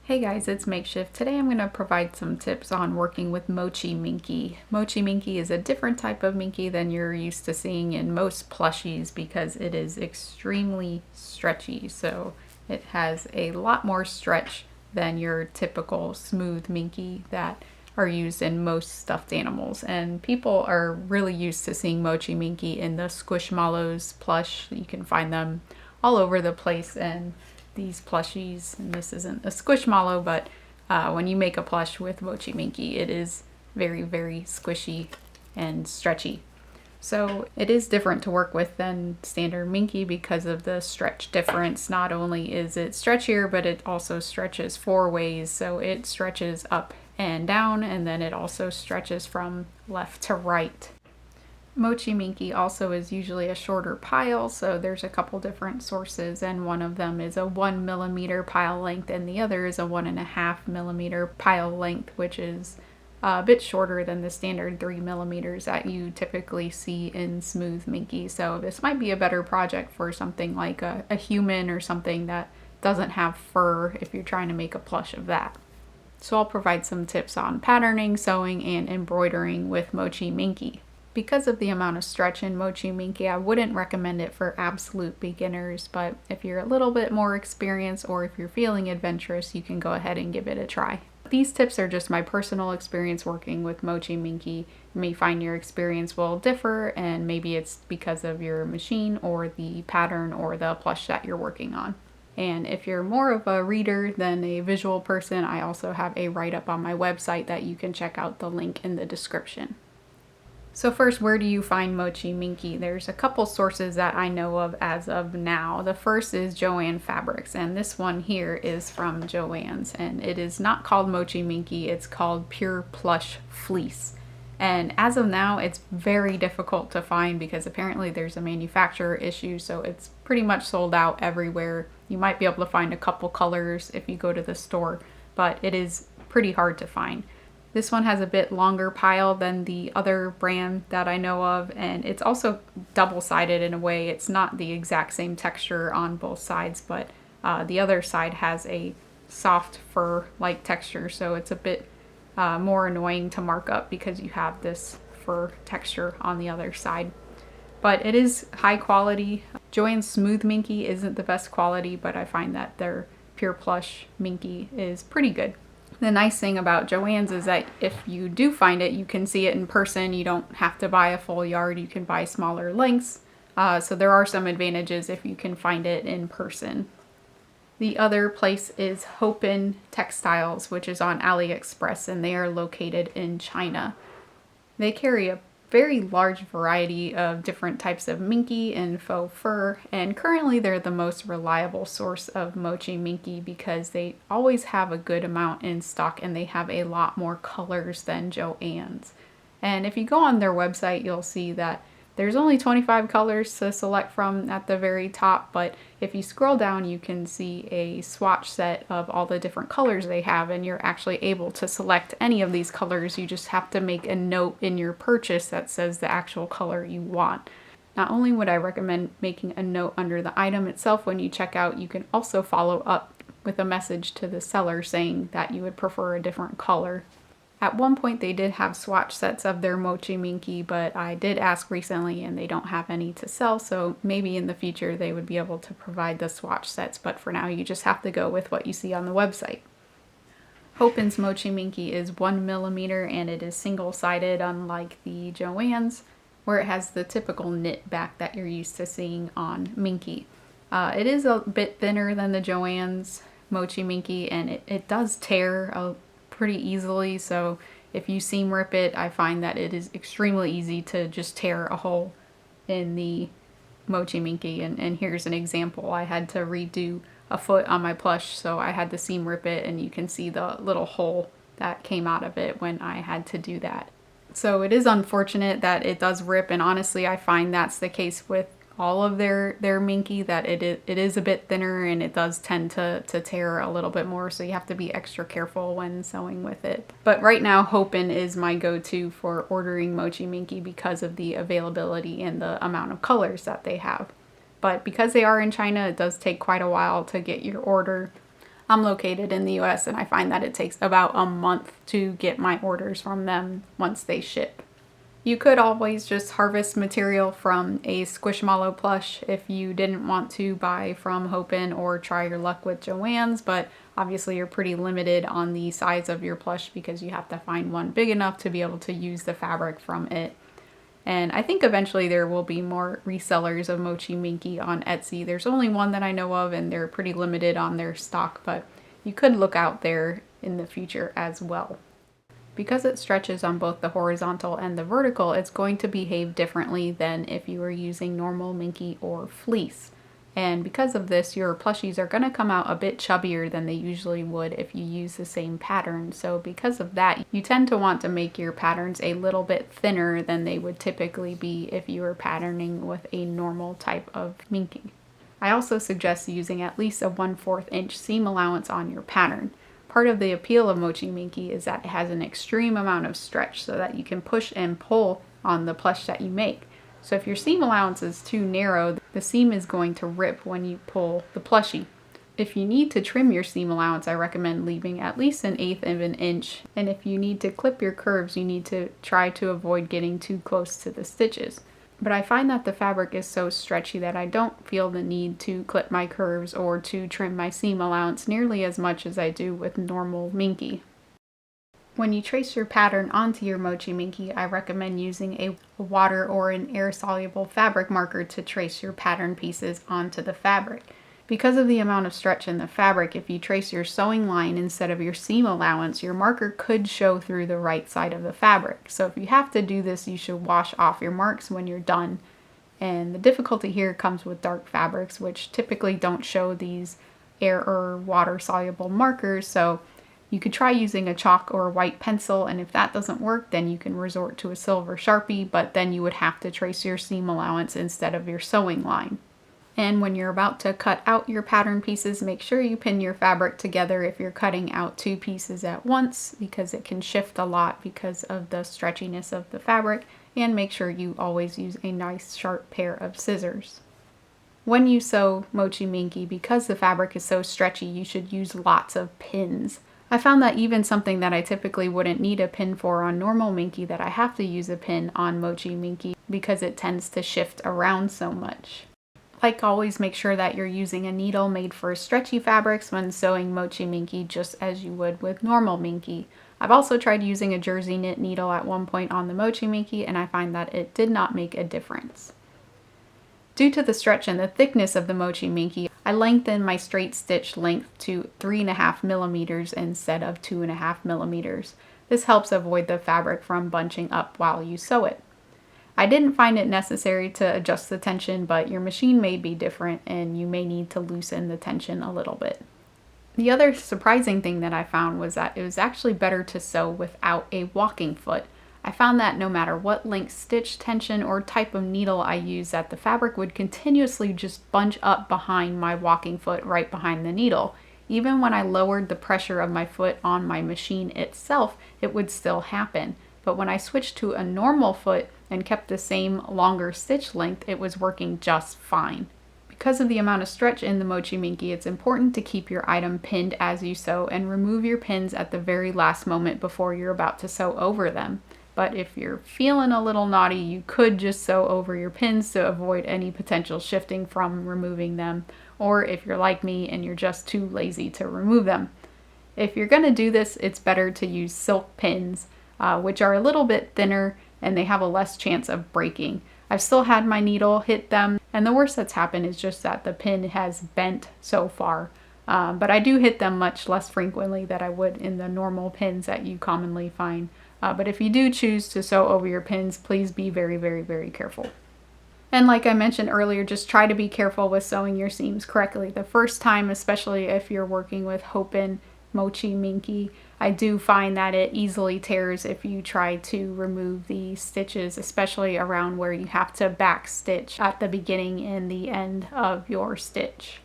Hey guys, it's Makeshift. Today I'm going to provide some tips on working with Mochi Minky. Mochi Minky is a different type of Minky than you're used to seeing in most plushies because it is extremely stretchy. So it has a lot more stretch than your typical smooth Minky that are used in most stuffed animals. And people are really used to seeing Mochi Minky in the Squishmallows plush. You can find them all over the place, and these plushies, and this isn't a squishmallow, but when you make a plush with Mochi Minky, it is very, very squishy and stretchy. So it is different to work with than standard Minky because of the stretch difference. Not only is it stretchier, but it also stretches 4 ways. So it stretches up and down, and then it also stretches from left to right. Mochi Minky also is usually a shorter pile, so there's a couple different sources, and one of them is a 1mm pile length and the other is a 1.5mm pile length, which is a bit shorter than the standard 3mm that you typically see in smooth Minky. So this might be a better project for something like a human or something that doesn't have fur if you're trying to make a plush of that. So I'll provide some tips on patterning, sewing, and embroidering with Mochi Minky. Because of the amount of stretch in Mochi Minky, I wouldn't recommend it for absolute beginners, but if you're a little bit more experienced or if you're feeling adventurous, you can go ahead and give it a try. These tips are just my personal experience working with Mochi Minky. You may find your experience will differ, and maybe it's because of your machine or the pattern or the plush that you're working on. And if you're more of a reader than a visual person, I also have a write-up on my website that you can check out, the link in the description. So first, where do you find Mochi Minky? There's a couple sources that I know of as of now. The first is JoAnn Fabrics, and this one here is from JoAnn's, and it is not called Mochi Minky, it's called Pure Plush Fleece. And as of now, it's very difficult to find because apparently there's a manufacturer issue, so it's pretty much sold out everywhere. You might be able to find a couple colors if you go to the store, but it is pretty hard to find. This one has a bit longer pile than the other brand that I know of, and it's also double-sided in a way. It's not the exact same texture on both sides, but the other side has a soft fur-like texture, so it's a bit more annoying to mark up because you have this fur texture on the other side. But it is high quality. JoAnn's Smooth Minky isn't the best quality, but I find that their Pure Plush Minky is pretty good. The nice thing about JoAnn's is that if you do find it, you can see it in person. You don't have to buy a full yard. You can buy smaller lengths. So there are some advantages if you can find it in person. The other place is Hopen Textiles, which is on AliExpress, and they are located in China. They carry a very large variety of different types of Minky and faux fur, and currently they're the most reliable source of Mochi Minky because they always have a good amount in stock and they have a lot more colors than JoAnn's. And if you go on their website, you'll see that there's only 25 colors to select from at the very top, but if you scroll down, you can see a swatch set of all the different colors they have, and you're actually able to select any of these colors. You just have to make a note in your purchase that says the actual color you want. Not only would I recommend making a note under the item itself when you check out, you can also follow up with a message to the seller saying that you would prefer a different color. At one point they did have swatch sets of their Mochi Minky, but I did ask recently and they don't have any to sell, so maybe in the future they would be able to provide the swatch sets, but for now you just have to go with what you see on the website. Hopen's Mochi Minky is 1mm and it is single-sided, unlike the JoAnn's, where it has the typical knit back that you're used to seeing on Minky. It is a bit thinner than the JoAnn's Mochi Minky, and it does tear pretty easily, so if you seam rip it, I find that it is extremely easy to just tear a hole in the Mochi Minky, and here's an example. I had to redo a foot on my plush, so I had to seam rip it, and you can see the little hole that came out of it when I had to do that. So it is unfortunate that it does rip, and honestly I find that's the case with all of their Minky, that it is a bit thinner and it does tend to tear a little bit more, so you have to be extra careful when sewing with it. But right now Hopen is my go-to for ordering Mochi Minky because of the availability and the amount of colors that they have. But because they are in China, it does take quite a while to get your order. I'm located in the US and I find that it takes about a month to get my orders from them once they ship. You could always just harvest material from a Squishmallow plush if you didn't want to buy from Hopen or try your luck with JoAnn's, but obviously you're pretty limited on the size of your plush because you have to find one big enough to be able to use the fabric from it. And I think eventually there will be more resellers of Mochi Minky on Etsy. There's only one that I know of and they're pretty limited on their stock, but you could look out there in the future as well. Because it stretches on both the horizontal and the vertical, it's going to behave differently than if you were using normal Minky or fleece. And because of this, your plushies are going to come out a bit chubbier than they usually would if you use the same pattern. So because of that, you tend to want to make your patterns a little bit thinner than they would typically be if you were patterning with a normal type of Minky. I also suggest using at least a 1/4 inch seam allowance on your pattern. Part of the appeal of Mochi Minky is that it has an extreme amount of stretch so that you can push and pull on the plush that you make. So if your seam allowance is too narrow, the seam is going to rip when you pull the plushie. If you need to trim your seam allowance, I recommend leaving at least 1/8 of an inch. And if you need to clip your curves, you need to try to avoid getting too close to the stitches. But I find that the fabric is so stretchy that I don't feel the need to clip my curves or to trim my seam allowance nearly as much as I do with normal Minky. When you trace your pattern onto your Mochi Minky, I recommend using a water or an air-soluble fabric marker to trace your pattern pieces onto the fabric. Because of the amount of stretch in the fabric, if you trace your sewing line instead of your seam allowance, your marker could show through the right side of the fabric. So if you have to do this, you should wash off your marks when you're done. And the difficulty here comes with dark fabrics, which typically don't show these air or water soluble markers. So you could try using a chalk or a white pencil, and if that doesn't work, then you can resort to a silver Sharpie, but then you would have to trace your seam allowance instead of your sewing line. And when you're about to cut out your pattern pieces, make sure you pin your fabric together if you're cutting out 2 pieces at once, because it can shift a lot because of the stretchiness of the fabric, and make sure you always use a nice sharp pair of scissors. When you sew Mochi Minky, because the fabric is so stretchy, you should use lots of pins. I found that even something that I typically wouldn't need a pin for on normal Minky, that I have to use a pin on Mochi Minky because it tends to shift around so much. Like always, make sure that you're using a needle made for stretchy fabrics when sewing Mochi Minky, just as you would with normal Minky. I've also tried using a jersey knit needle at one point on the Mochi Minky, and I find that it did not make a difference. Due to the stretch and the thickness of the Mochi Minky, I lengthened my straight stitch length to 3.5 millimeters instead of 2.5 millimeters. This helps avoid the fabric from bunching up while you sew it. I didn't find it necessary to adjust the tension, but your machine may be different and you may need to loosen the tension a little bit. The other surprising thing that I found was that it was actually better to sew without a walking foot. I found that no matter what length stitch, tension, or type of needle I used, that the fabric would continuously just bunch up behind my walking foot right behind the needle. Even when I lowered the pressure of my foot on my machine itself, it would still happen. But when I switched to a normal foot and kept the same longer stitch length, it was working just fine. Because of the amount of stretch in the Mochi Minky, it's important to keep your item pinned as you sew and remove your pins at the very last moment before you're about to sew over them. But if you're feeling a little naughty, you could just sew over your pins to avoid any potential shifting from removing them, or if you're like me and you're just too lazy to remove them. If you're going to do this, it's better to use silk pins, which are a little bit thinner and they have a less chance of breaking. I've still had my needle hit them, and the worst that's happened is just that the pin has bent so far. But I do hit them much less frequently than I would in the normal pins that you commonly find. But if you do choose to sew over your pins, please be very, very, very careful. And like I mentioned earlier, just try to be careful with sewing your seams correctly the first time, especially if you're working with Hopen Mochi Minky. I do find that it easily tears if you try to remove the stitches, especially around where you have to back stitch at the beginning and the end of your stitch.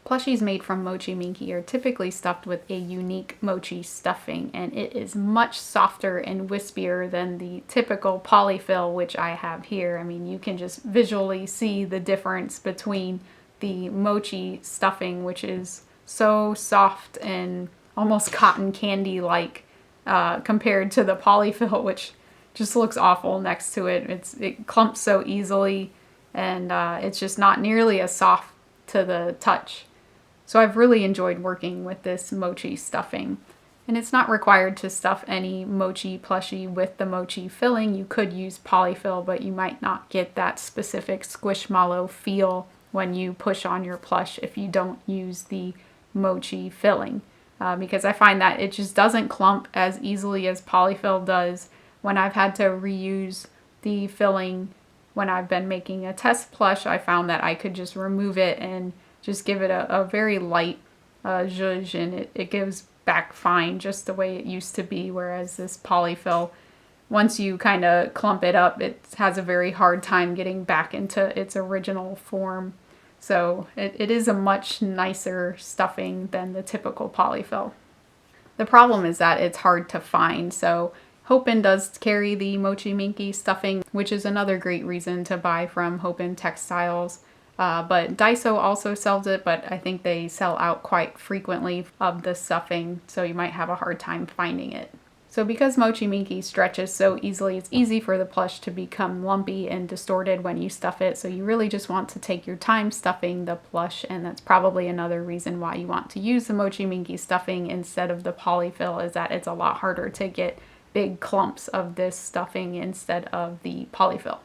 Plushies made from Mochi Minky are typically stuffed with a unique mochi stuffing, and it is much softer and wispier than the typical polyfill, which I have here. I mean, you can just visually see the difference between the mochi stuffing, which is so soft and almost cotton candy like compared to the polyfill, which just looks awful next to it. It clumps so easily, and it's just not nearly as soft to the touch. So I've really enjoyed working with this mochi stuffing. And it's not required to stuff any mochi plushie with the mochi filling. You could use polyfill, but you might not get that specific squishmallow feel when you push on your plush if you don't use the mochi filling. Because I find that it just doesn't clump as easily as polyfill does. When I've had to reuse the filling when I've been making a test plush, I found that I could just remove it and just give it a very light zhuzh, and it gives back fine just the way it used to be, whereas this polyfill, once you kind of clump it up, it has a very hard time getting back into its original form. So it is a much nicer stuffing than the typical polyfill. The problem is that it's hard to find, so Hopen does carry the Mochi Minky stuffing, which is another great reason to buy from Hopen Textiles. But Daiso also sells it, but I think they sell out quite frequently of the stuffing, so you might have a hard time finding it. So because Mochi Minky stretches so easily, it's easy for the plush to become lumpy and distorted when you stuff it, so you really just want to take your time stuffing the plush, and that's probably another reason why you want to use the Mochi Minky stuffing instead of the polyfill, is that it's a lot harder to get big clumps of this stuffing instead of the polyfill.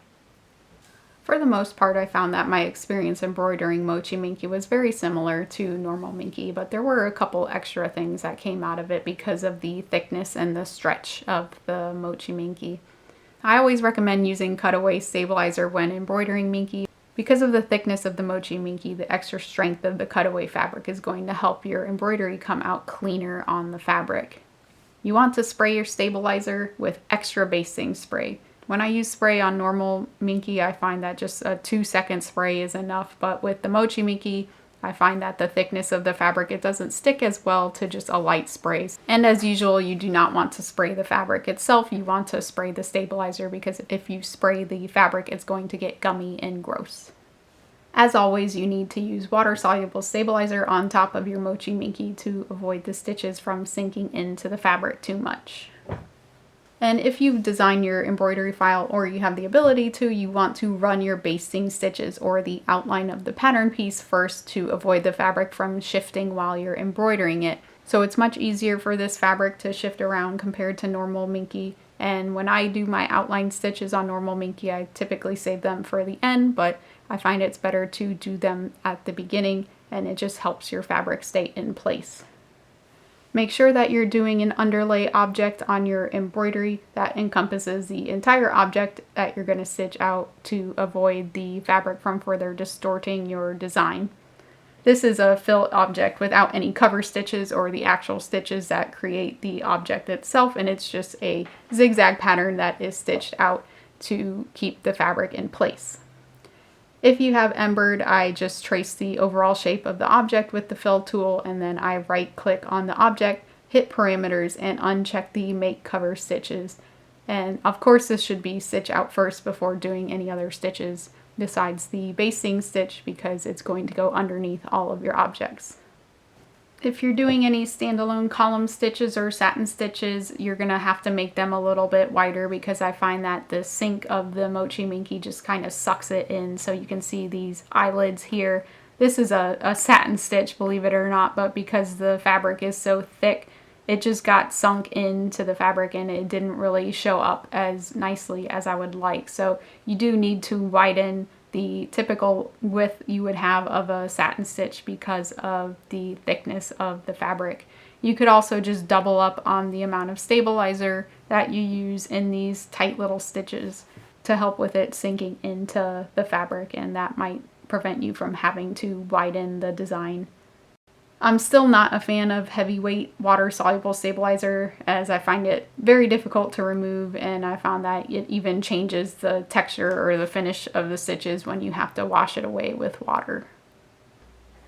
For the most part, I found that my experience embroidering Mochi Minky was very similar to normal Minky, but there were a couple extra things that came out of it because of the thickness and the stretch of the Mochi Minky. I always recommend using cutaway stabilizer when embroidering Minky. Because of the thickness of the Mochi Minky, the extra strength of the cutaway fabric is going to help your embroidery come out cleaner on the fabric. You want to spray your stabilizer with extra basting spray. When I use spray on normal Minky, I find that just a 2-second spray is enough, but with the Mochi Minky, I find that the thickness of the fabric, it doesn't stick as well to just a light spray. And as usual, you do not want to spray the fabric itself, you want to spray the stabilizer, because if you spray the fabric, it's going to get gummy and gross. As always, you need to use water-soluble stabilizer on top of your Mochi Minky to avoid the stitches from sinking into the fabric too much. And if you design your embroidery file, or you have the ability to, you want to run your basting stitches or the outline of the pattern piece first to avoid the fabric from shifting while you're embroidering it. So it's much easier for this fabric to shift around compared to normal Minky. And when I do my outline stitches on normal Minky, I typically save them for the end, but I find it's better to do them at the beginning, and it just helps your fabric stay in place. Make sure that you're doing an underlay object on your embroidery that encompasses the entire object that you're going to stitch out to avoid the fabric from further distorting your design. This is a fillet object without any cover stitches or the actual stitches that create the object itself, and it's just a zigzag pattern that is stitched out to keep the fabric in place. If you have embroidered, I just trace the overall shape of the object with the fill tool, and then I right click on the object, hit parameters, and uncheck the make cover stitches. And of course this should be stitch out first before doing any other stitches besides the basting stitch, because it's going to go underneath all of your objects. If you're doing any standalone column stitches or satin stitches, you're going to have to make them a little bit wider, because I find that the sink of the Mochi Minky just kind of sucks it in. So you can see these eyelids here. This is a satin stitch, believe it or not, but because the fabric is so thick, it just got sunk into the fabric and it didn't really show up as nicely as I would like. So you do need to widen the typical width you would have of a satin stitch because of the thickness of the fabric. You could also just double up on the amount of stabilizer that you use in these tight little stitches to help with it sinking into the fabric, and that might prevent you from having to widen the design. I'm still not a fan of heavyweight water-soluble stabilizer, as I find it very difficult to remove, and I found that it even changes the texture or the finish of the stitches when you have to wash it away with water.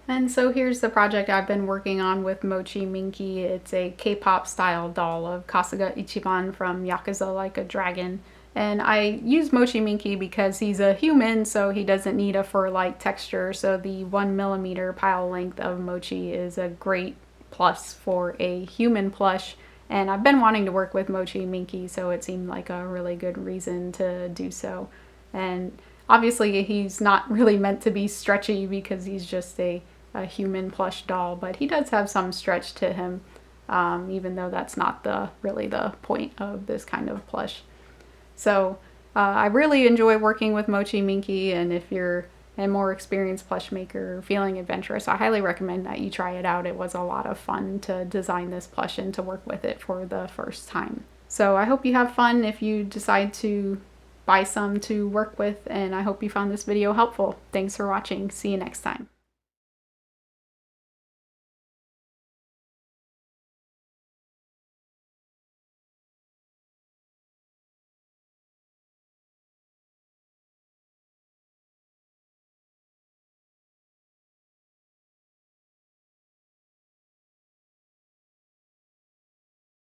And so here's the project I've been working on with Mochi Minky. It's a K-pop style doll of Kasuga Ichiban from Yakuza Like a Dragon. And I use Mochi Minky because he's a human, so he doesn't need a fur-like texture. So the 1mm pile length of Mochi is a great plus for a human plush. And I've been wanting to work with Mochi Minky, so it seemed like a really good reason to do so. And obviously he's not really meant to be stretchy because he's just a human plush doll, but he does have some stretch to him, even though that's not really the point of this kind of plush. So I really enjoy working with Mochi Minky, and if you're a more experienced plush maker feeling adventurous, I highly recommend that you try it out. It was a lot of fun to design this plush and to work with it for the first time. So I hope you have fun if you decide to buy some to work with, and I hope you found this video helpful. Thanks for watching. See you next time.